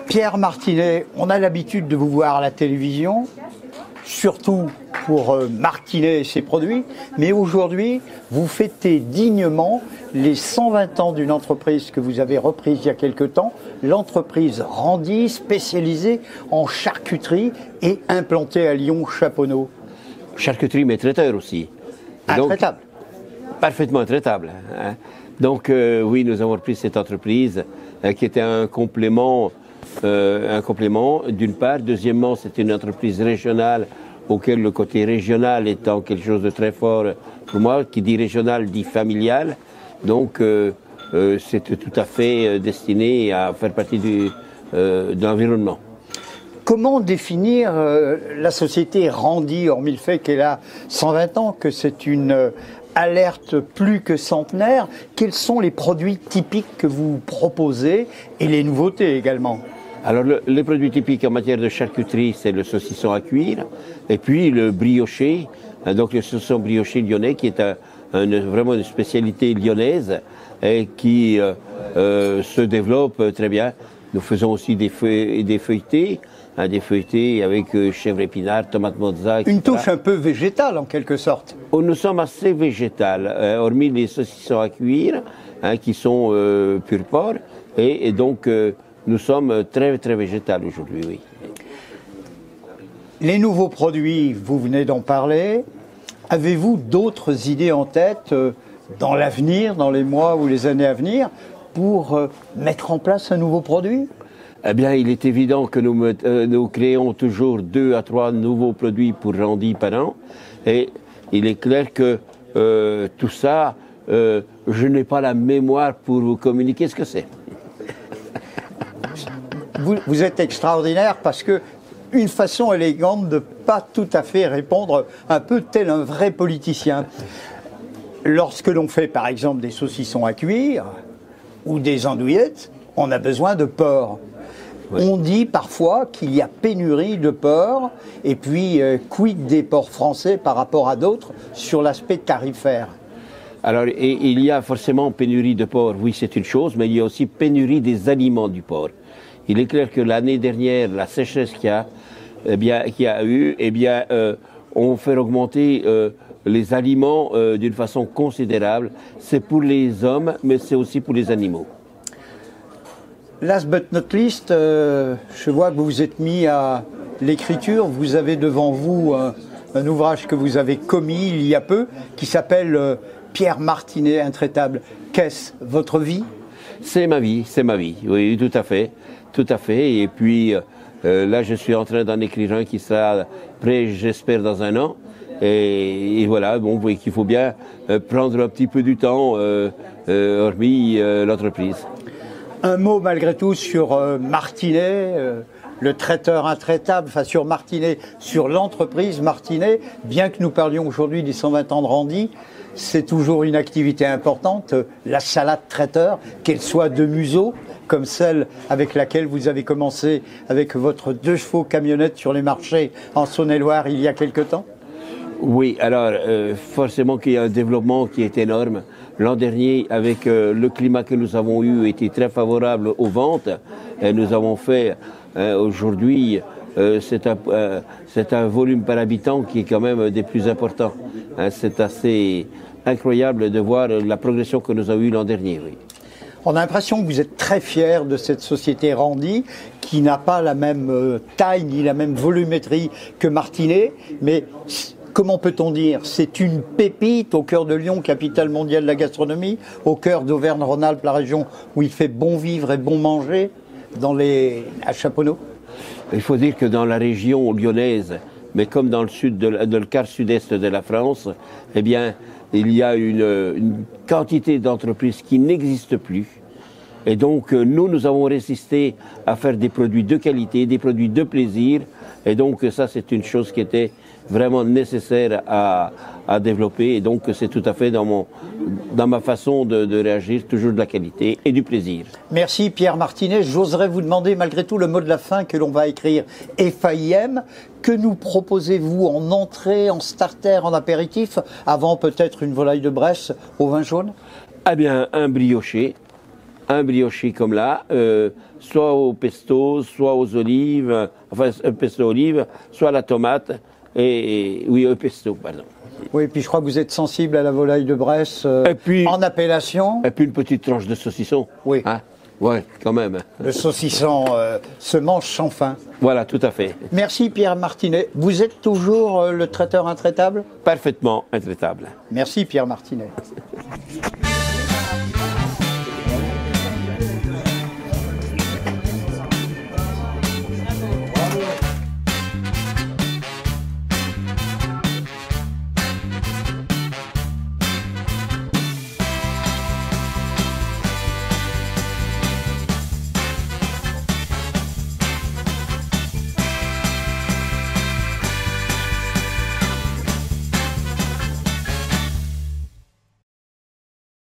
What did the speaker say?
Pierre Martinet, on a l'habitude de vous voir à la télévision, surtout pour Martinet et ses produits, mais aujourd'hui, vous fêtez dignement les 120 ans d'une entreprise que vous avez reprise il y a quelque temps, l'entreprise Randy, spécialisée en charcuterie et implantée à Lyon-Chaponneau. Charcuterie, mais traiteur aussi. Intraitable. Parfaitement traitable. Hein. Donc oui, nous avons repris cette entreprise qui était un complément d'une part. Deuxièmement, c'est une entreprise régionale auquel le côté régional étant quelque chose de très fort pour moi. Qui dit régional dit familial. Donc c'est tout à fait destiné à faire partie de l'environnement. Comment définir la société Randy, hormis le fait qu'elle a 120 ans, que c'est une alerte plus que centenaire? Quels sont les produits typiques que vous proposez et les nouveautés également? Alors les produits typiques en matière de charcuterie, c'est le saucisson à cuire et puis le brioché, donc le saucisson brioché lyonnais qui est vraiment une spécialité lyonnaise et qui se développe très bien. Nous faisons aussi des feuilletés. Des feuilletés avec chèvre épinard, tomate mozza, etc. Une touche un peu végétale en quelque sorte. Nous sommes assez végétal, hormis les saucissons à cuire, qui sont pur porc, et donc nous sommes très très végétal aujourd'hui, oui. Les nouveaux produits, vous venez d'en parler. Avez-vous d'autres idées en tête dans l'avenir, dans les mois ou les années à venir, pour mettre en place un nouveau produit ? Eh bien, il est évident que nous créons toujours 2 à 3 nouveaux produits pour Randy par an. Et il est clair que tout ça, je n'ai pas la mémoire pour vous communiquer ce que c'est. Vous êtes extraordinaire parce que une façon élégante de pas tout à fait répondre un peu tel un vrai politicien. Lorsque l'on fait par exemple des saucissons à cuire ou des andouillettes, on a besoin de porc. Oui. On dit parfois qu'il y a pénurie de porc, et puis quid des porcs français par rapport à d'autres sur l'aspect tarifaire? Alors, il y a forcément pénurie de porc, oui c'est une chose, mais il y a aussi pénurie des aliments du porc. Il est clair que l'année dernière, la sécheresse qu'il y a eu, on fait augmenter les aliments d'une façon considérable. C'est pour les hommes, mais c'est aussi pour les animaux. Last but not least, je vois que vous vous êtes mis à l'écriture. Vous avez devant vous un ouvrage que vous avez commis il y a peu, qui s'appelle Pierre Martinet, intraitable. Qu'est-ce, votre vie? C'est ma vie, oui, tout à fait. Et puis là, je suis en train d'en écrire un qui sera prêt, j'espère, dans un an. Et voilà, bon, vous voyez qu'il faut bien prendre un petit peu du temps, hormis l'entreprise. Un mot malgré tout sur Martinet, le traiteur intraitable, enfin sur Martinet, sur l'entreprise Martinet. Bien que nous parlions aujourd'hui des 120 ans de Randy, c'est toujours une activité importante, la salade traiteur, qu'elle soit de museau, comme celle avec laquelle vous avez commencé avec votre 2 chevaux camionnette sur les marchés en Saône-et-Loire il y a quelque temps. Oui, alors forcément qu'il y a un développement qui est énorme. L'an dernier, avec le climat que nous avons eu, était très favorable aux ventes. Et nous avons fait aujourd'hui, c'est un volume par habitant qui est quand même des plus importants. C'est assez incroyable de voir la progression que nous avons eue l'an dernier. Oui. On a l'impression que vous êtes très fier de cette société Randy, qui n'a pas la même taille ni la même volumétrie que Martinet, mais comment peut-on dire? C'est une pépite au cœur de Lyon, capitale mondiale de la gastronomie, au cœur d'Auvergne-Rhône-Alpes, la région où il fait bon vivre et bon manger, à Chaponneau. Il faut dire que dans la région lyonnaise, mais comme dans le quart sud-est de la France, eh bien, il y a une quantité d'entreprises qui n'existent plus. Et donc, nous avons résisté à faire des produits de qualité, des produits de plaisir. Et donc, ça, c'est une chose qui était vraiment nécessaire à développer. Et donc, c'est tout à fait dans ma façon de réagir, toujours de la qualité et du plaisir. Merci Pierre Martinet. J'oserais vous demander malgré tout le mot de la fin que l'on va écrire FAIM. Que nous proposez-vous en entrée, en starter, en apéritif, avant peut-être une volaille de Bresse au vin jaune? Eh bien, un brioché un brioché comme là, soit au pesto, soit aux olives, enfin un pesto olive, soit à la tomate, oui, au pesto, pardon. Oui, puis je crois que vous êtes sensible à la volaille de Bresse en appellation. Et puis une petite tranche de saucisson. Oui. Hein? Ouais, quand même. Le saucisson se mange sans fin. Voilà, tout à fait. Merci Pierre Martinet. Vous êtes toujours le traiteur intraitable ? Parfaitement intraitable. Merci Pierre Martinet.